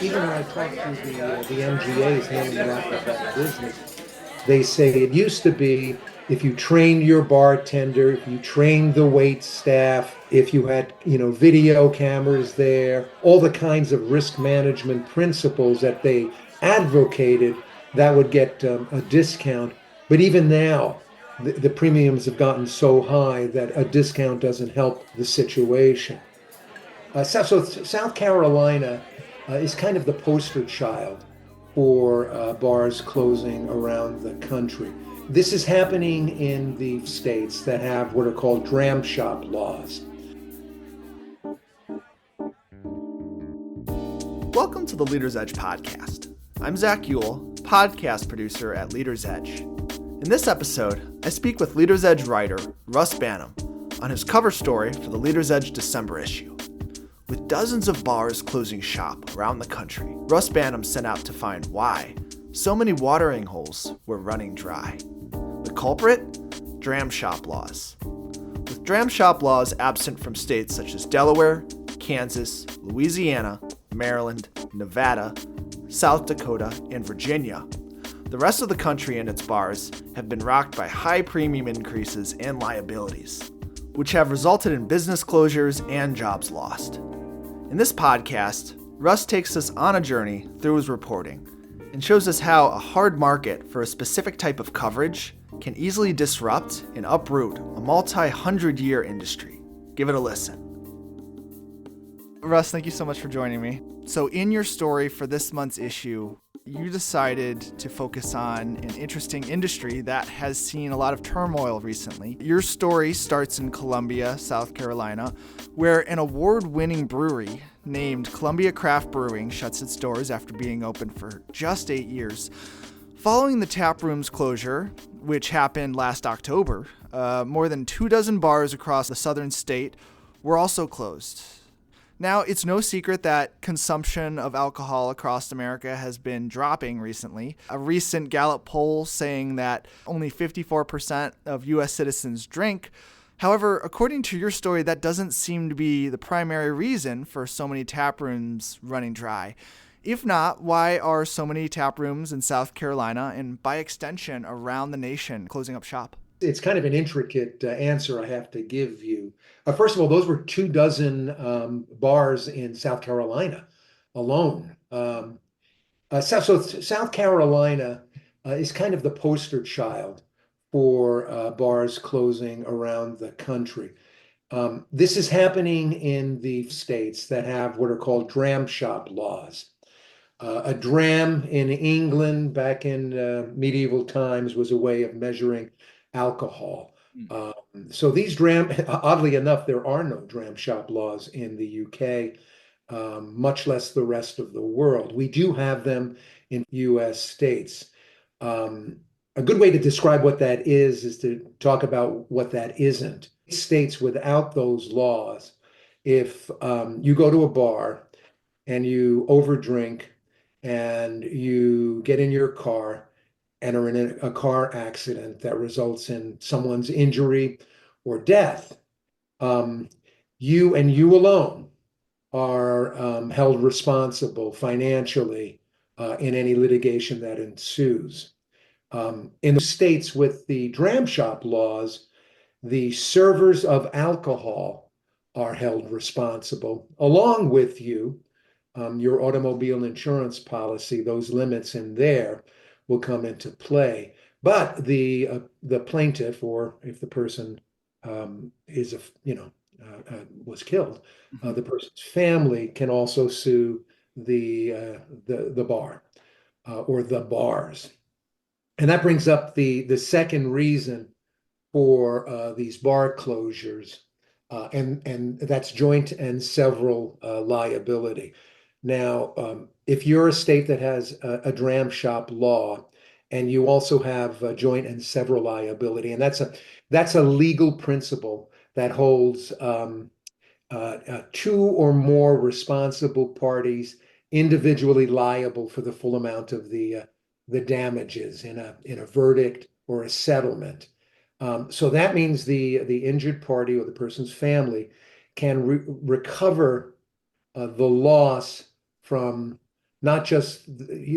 Even when I talk to the MGAs handling a lot of that business, they say it used to be if you trained your bartender, if you trained the wait staff, if you had, video cameras there, all the kinds of risk management principles that they advocated, that would get a discount. But even now, the premiums have gotten so high that a discount doesn't help the situation. So South Carolina is kind of the poster child for bars closing around the country. This is happening in the states that have what are called dram shop laws. Welcome to the Leader's Edge podcast. I'm Zach Ewell, podcast producer at Leader's Edge. In this episode, I speak with Leader's Edge writer Russ Banham on his cover story for the Leader's Edge December issue. With dozens of bars closing shop around the country, Russ Banham set out to find why so many watering holes were running dry. The culprit? Dram shop laws. With dram shop laws absent from states such as Delaware, Kansas, Louisiana, Maryland, Nevada, South Dakota, and Virginia, the rest of the country and its bars have been rocked by high premium increases and liabilities, which have resulted in business closures and jobs lost. In this podcast, Russ takes us on a journey through his reporting and shows us how a hard market for a specific type of coverage can easily disrupt and uproot a multi-hundred-year industry. Give it a listen. Russ, thank you so much for joining me. So in your story for this month's issue, you decided to focus on an interesting industry that has seen a lot of turmoil recently. Your story starts in Columbia, South Carolina, where an award-winning brewery named Columbia Craft Brewing shuts its doors after being open for just 8 years. Following the tap room's closure, which happened last October, more than 24 bars across the southern state were also closed. Now, it's no secret that consumption of alcohol across America has been dropping recently. A recent Gallup poll saying that only 54% of U.S. citizens drink. However, according to your story, that doesn't seem to be the primary reason for so many tap rooms running dry. If not, why are so many tap rooms in South Carolina and by extension around the nation closing up shop? It's kind of an intricate answer I have to give you. First of all, those were 24 bars in South Carolina alone. South Carolina is kind of the poster child for bars closing around the country. This is happening in the states that have what are called dram shop laws. A dram in England back in medieval times was a way of measuring alcohol. So these oddly enough, there are no dram shop laws in the UK, much less the rest of the world. We do have them in US states. A good way to describe what that is to talk about what that isn't. States without those laws, if you go to a bar and you overdrink and you get in your car and are in a car accident that results in someone's injury or death, you and you alone are held responsible financially in any litigation that ensues. In the states with the dram shop laws, the servers of alcohol are held responsible along with you. Your automobile insurance policy, those limits in there will come into play. But the plaintiff, or if the person is was killed, the person's family can also sue the bar or the bars. And that brings up the second reason for these bar closures, and that's joint and several liability. Now, if you're a state that has a dram shop law, and you also have joint and several liability, and that's a legal principle that holds two or more responsible parties individually liable for the full amount of the damages in a verdict or a settlement. So that means the injured party or the person's family can recover the loss from not just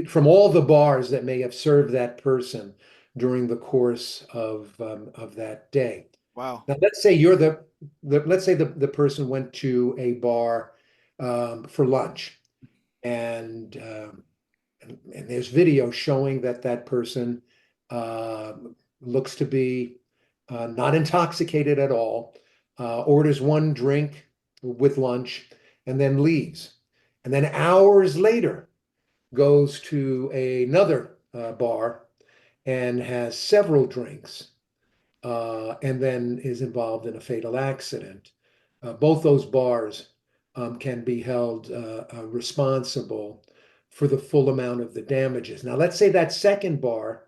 from all the bars that may have served that person during the course of that day. Wow. Now, let's say let's say the person went to a bar for lunch, and, and there's video showing that that person uh, looks to be not intoxicated at all, orders one drink with lunch, and then leaves. And then hours later goes to another bar and has several drinks, and then is involved in a fatal accident. Both those bars can be held responsible for the full amount of the damages. Now, let's say that second bar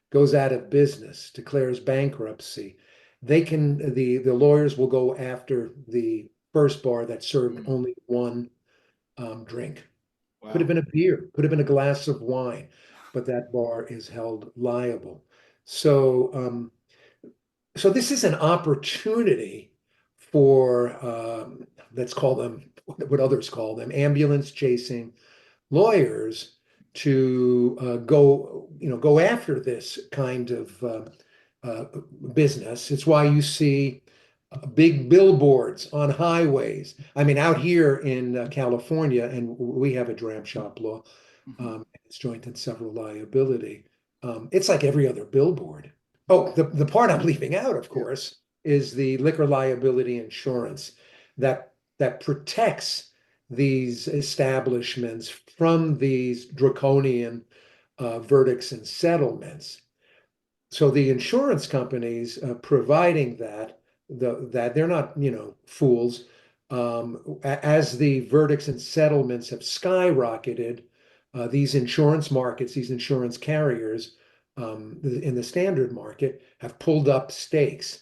goes out of business, declares bankruptcy. The lawyers will go after the first bar that served Mm. only one drink. Could have Wow. been a beer, could have been a glass of wine, but that bar is held liable. So, so this is an opportunity for, let's call them what others call them, ambulance chasing lawyers to go after this kind of uh, business. It's why you see big billboards on highways. I mean, out here in California, and we have a dram shop law, Hmm. it's joint and several liability. It's like every other billboard. Oh, the part I'm leaving out, of Yeah. course, is the liquor liability insurance that protects these establishments from these draconian verdicts and settlements. So the insurance companies providing that they're not, fools. As the verdicts and settlements have skyrocketed, these insurance markets, these insurance carriers in the standard market have pulled up stakes.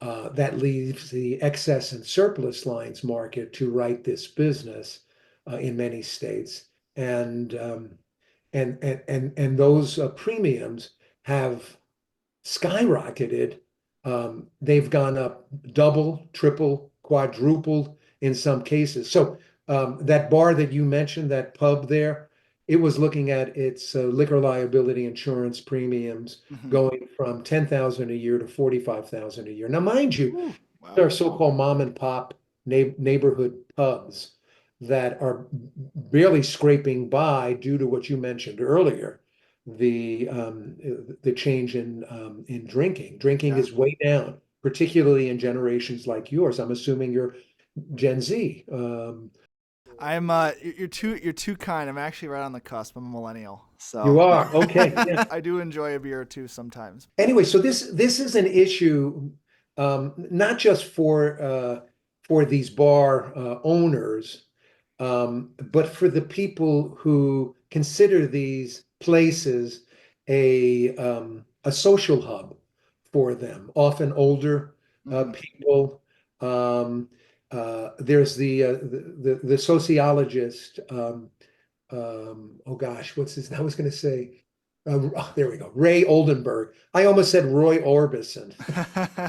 That leaves the excess and surplus lines market to write this business in many states, and those premiums have skyrocketed. They've gone up double, triple, quadrupled in some cases. So that bar that you mentioned, that pub there, it was looking at its liquor liability insurance premiums Hmm. going from 10,000 a year to 45,000 a year. Now, mind you, Ooh, there wow. are so-called mom and pop neighborhood pubs that are barely scraping by due to what you mentioned earlier, the change in drinking. Drinking Yeah. is way down, particularly in generations like yours. I'm assuming you're Gen Z. I'm you're too kind. I'm actually right on the cusp. I'm a millennial. So You are okay. Yeah. I do enjoy a beer or two sometimes. Anyway, so this is an issue, not just for these bar owners, but for the people who consider these places a social hub for them. Often older Hmm. people. Um, there's the sociologist. Oh gosh, what's his? I was going to say. There we go. Ray Oldenburg. I almost said Roy Orbison,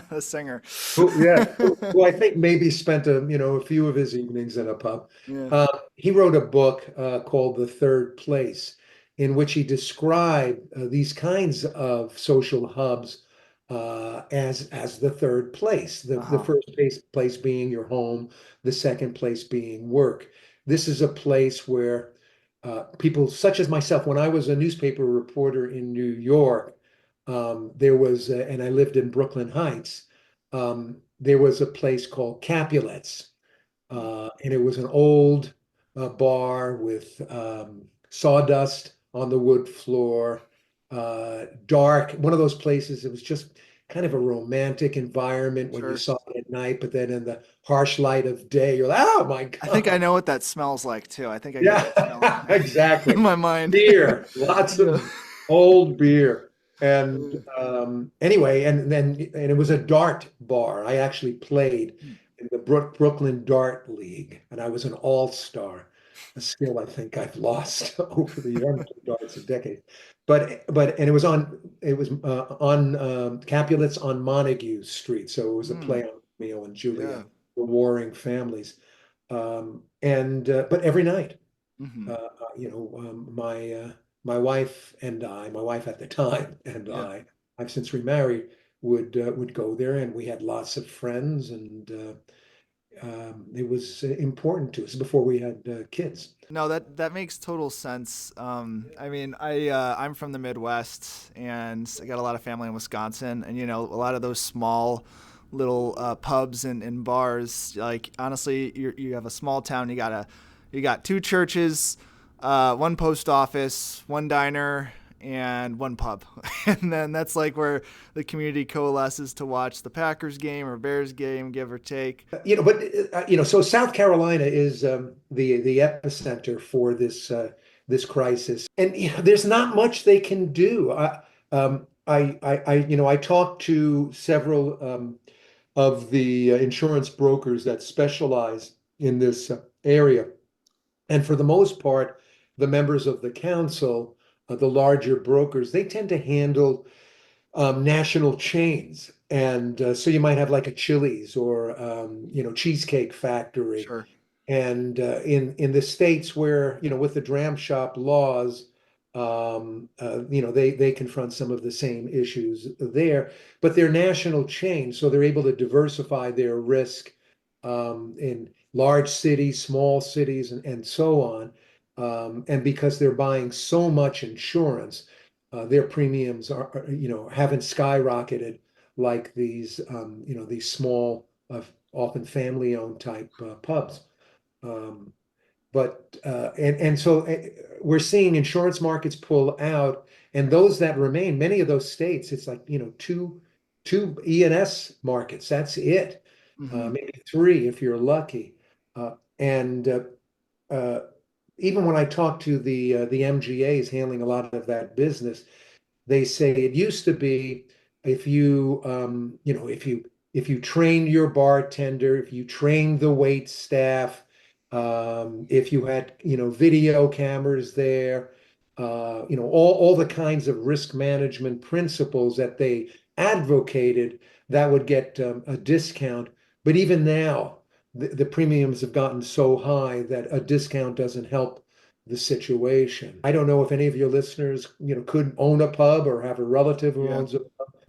The singer. who I think maybe spent a few of his evenings in a pub. Yeah. He wrote a book called The Third Place, in which he described these kinds of social hubs as the third place. The Uh-huh. first place being your home, the second place being work. This is a place where people such as myself, when I was a newspaper reporter in New York, there was, and I lived in Brooklyn Heights, there was a place called Capulets, and it was an old bar with sawdust on the wood floor, dark, one of those places. It was just kind of a romantic environment when you Sure. saw it at night, but then in the harsh light of day, you're like, oh my I think I God. know what that smells like too. I think I get that smell Yeah, exactly. in my mind. Beer, lots Yeah. of old beer. And anyway, and it was a dart bar. I actually played in the Brooklyn Dart League, and I was an all-star. A skill I think I've lost over the years. I haven't played darts in decades. And it was on Capulets on Montague Street, so it was a Mm, play on Romeo and yeah. Juliet. warring families. And but every night, Hmm. my wife and I, my wife at the time and Yeah. I've since remarried, would go there, and we had lots of friends, and it was important to us before we had kids. No, that makes total sense. I mean, I'm from the Midwest, and I got a lot of family in Wisconsin, and a lot of those small little pubs and bars. Like honestly, you have a small town. You got two churches, one post office, one diner, and one pub, and then that's like where the community coalesces to watch the Packers game or Bears game, give or take. So South Carolina is the epicenter for this crisis, and there's not much they can do. I talked to several of the insurance brokers that specialize in this area, and for the most part, the members of the council, the larger brokers, they tend to handle national chains. And so you might have like a Chili's or Cheesecake Factory. Sure. And in the states where, with the dram shop laws, they confront some of the same issues there, but they're national chains, so they're able to diversify their risk in large cities, small cities, and so on. And because they're buying so much insurance, their premiums haven't skyrocketed like these small, often family-owned type pubs. Um, and so we're seeing insurance markets pull out, and those that remain, many of those states, it's like two E&S markets. That's it. Hmm. Maybe three if you're lucky. And uh, Even when I talk to the MGAs handling a lot of that business, they say it used to be if if you trained your bartender, if you trained the wait staff, if you had video cameras there, all the kinds of risk management principles that they advocated, that would get a discount. But even now, the premiums have gotten so high that a discount doesn't help the situation. I don't know if any of your listeners, could own a pub or have a relative who Yeah. owns a.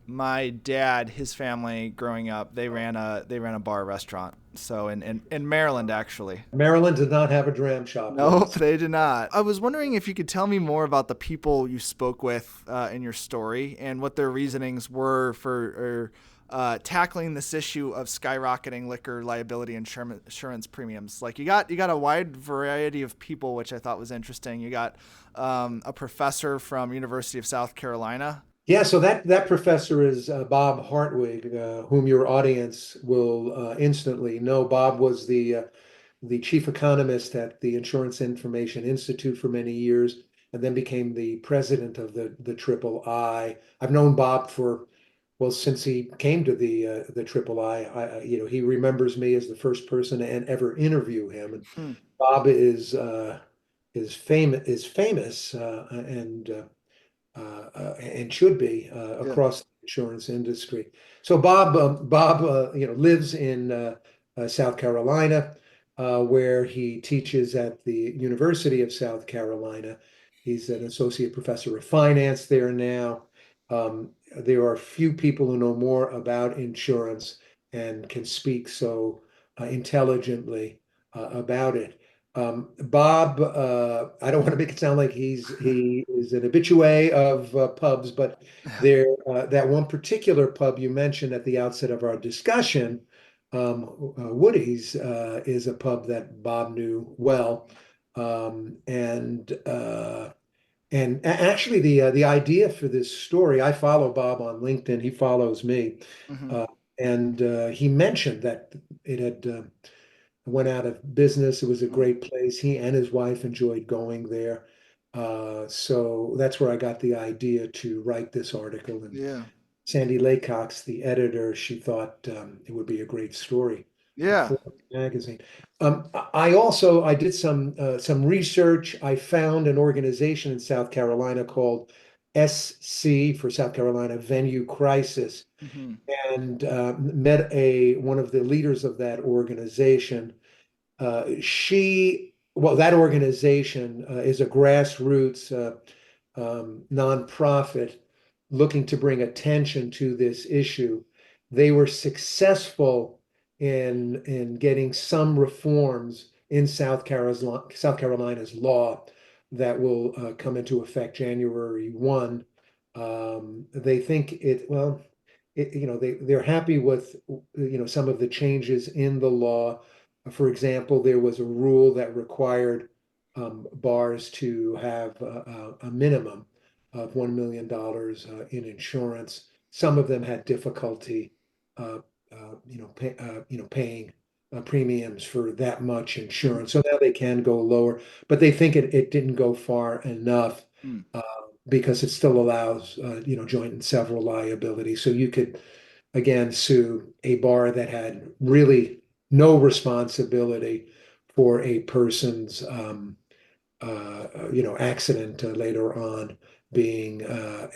My dad, his family growing up, they ran a bar restaurant. So in Maryland actually. Maryland does not have a dram shop Nope, laws. they did not. I was wondering if you could tell me more about the people you spoke with in your story and what their reasonings were for tackling this issue of skyrocketing liquor liability insurance premiums. Like you got a wide variety of people, which I thought was interesting. You got a professor from University of South Carolina. Yeah, so that professor is Bob Hartwig, whom your audience will instantly know. Bob was the chief economist at the Insurance Information Institute for many years, and then became the president of the Triple I. I've known Bob for, well, since he came to the Triple I. He remembers me as the first person to ever interview him. And Hmm. Bob is famous and should be Yeah. across the insurance industry. So Bob, lives in South Carolina, where he teaches at the University of South Carolina. He's an associate professor of finance there now. There are few people who know more about insurance and can speak so intelligently about it. Bob, I don't want to make it sound like he is an habitué of pubs, but there that one particular pub you mentioned at the outset of our discussion, Woody's, is a pub that Bob knew well, and actually the idea for this story, I follow Bob on LinkedIn, he follows me, Hmm. uh, and he mentioned that it had. Went out of business. It was a great place. He and his wife enjoyed going there. So that's where I got the idea to write this article. And Yeah. Sandy Laycox, the editor, she thought it would be a great story Yeah. for the magazine. I did some research. I found an organization in South Carolina called SC for South Carolina, venue crisis, Hmm. and met a one of the leaders of that organization. That organization is a grassroots nonprofit looking to bring attention to this issue. They were successful in getting some reforms in South Carolina's law that will come into effect January 1. They think they're happy with some of the changes in the law. For example, there was a rule that required bars to have a minimum of $1 million in insurance. Some of them had difficulty, paying premiums for that much insurance. So now they can go lower, but they think it didn't go far enough Mm. uh, because it still allows, joint and several liability. So you could, again, sue a bar that had really no responsibility for a person's accident later on, being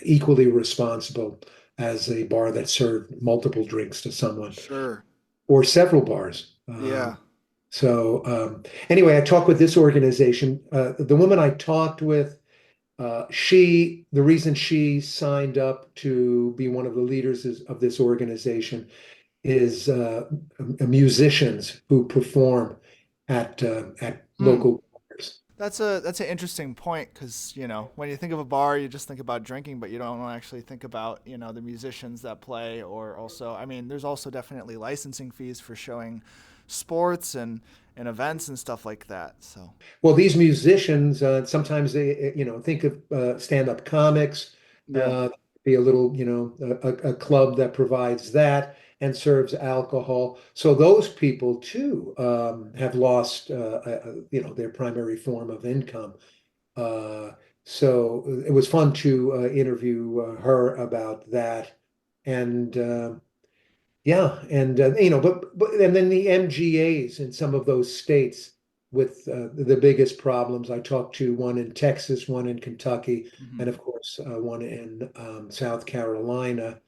equally responsible as a bar that served multiple drinks to someone Sure. or several bars. Yeah. Anyway, I talked with this organization. The woman I talked with, the reason she signed up to be one of the leaders of this organization is musicians who perform at Hmm. local bars. That's an interesting point because when you think of a bar, you just think about drinking, but you don't actually think about the musicians that play, or also, I mean, there's also definitely licensing fees for showing sports and events and stuff like that. So Well, these musicians sometimes they think of stand-up comics, yeah. uh, be a little a club that provides that and serves alcohol. So those people too have lost their primary form of income. Uh, so it was fun to interview her about that, and yeah, and but and then the MGAs in some of those states with the biggest problems. I talked to one in Texas, one in Kentucky, Hmm. and of course one in South Carolina,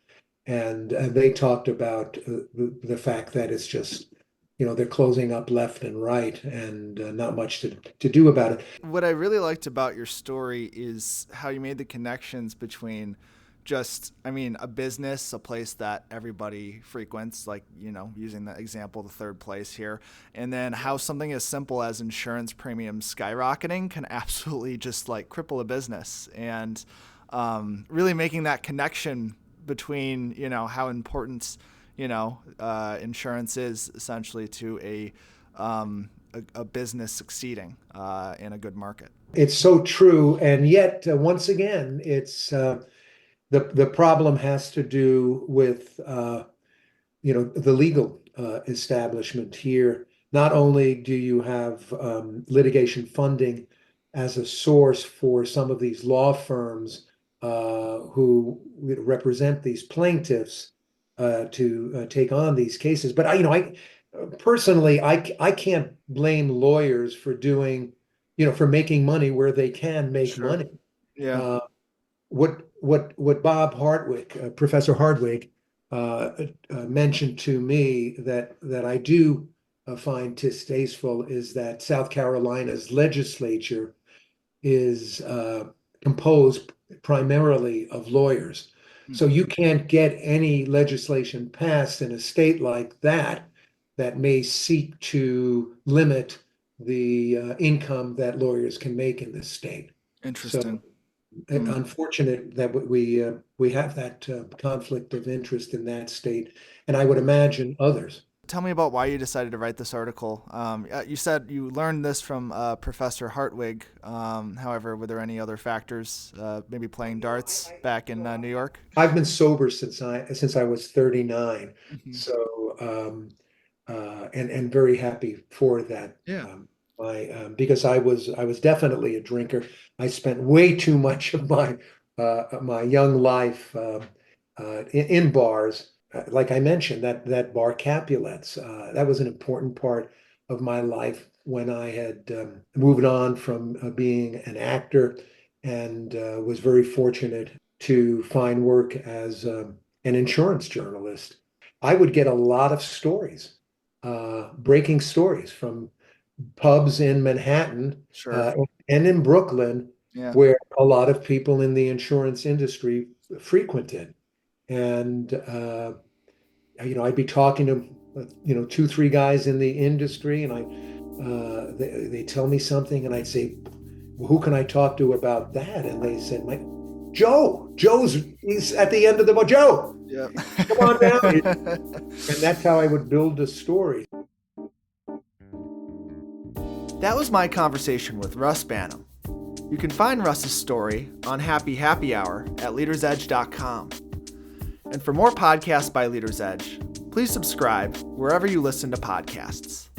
and they talked about the fact that it's just they're closing up left and right, and not much to do about it. What I really liked about your story is how you made the connections between just, I mean, a business, a place that everybody frequents, like, using the example, the third place here, and then how something as simple as insurance premiums skyrocketing can absolutely just like cripple a business. And really making that connection between, how important, insurance is essentially to a business succeeding in a good market. It's so true, and yet once again, it's the problem has to do with the legal establishment here. Not only do you have litigation funding as a source for some of these law firms who represent these plaintiffs to take on these cases, but I personally, I can't blame lawyers for doing, for making money where they can make Sure. money. Yeah. Uh, what Bob Hartwig, Professor Hardwig, mentioned to me that I do find distasteful is that South Carolina's legislature is composed primarily of lawyers. So Hmm. you can't get any legislation passed in a state like that that may seek to limit the income that lawyers can make in this state. So Interesting. Hmm. unfortunate that we have that conflict of interest in that state, and I would imagine others. Tell me about why you decided to write this article. You said you learned this from Professor Hartwig. However, were there any other factors, maybe playing darts back in New York? I've been sober since I was 39, Hmm. so and very happy for that. Yeah. My Because I was definitely a drinker. I spent way too much of my young life in bars. Like I mentioned, that bar Capulets, that was an important part of my life when I had moved on from being an actor and was very fortunate to find work as an insurance journalist, I would get a lot of stories, breaking stories from pubs in Manhattan Sure. and in Brooklyn, Yeah. where a lot of people in the insurance industry frequented. And I'd be talking to two, three guys in the industry, and they tell me something, and I'd say, well, who can I talk to about that? And they said, "My he's at the end of the boat. Joe, Yeah. come on down." And that's how I would build a story. That was my conversation with Russ Banham. You can find Russ's story on Happy Happy Hour at leadersedge.com. And for more podcasts by Leaders Edge, please subscribe wherever you listen to podcasts.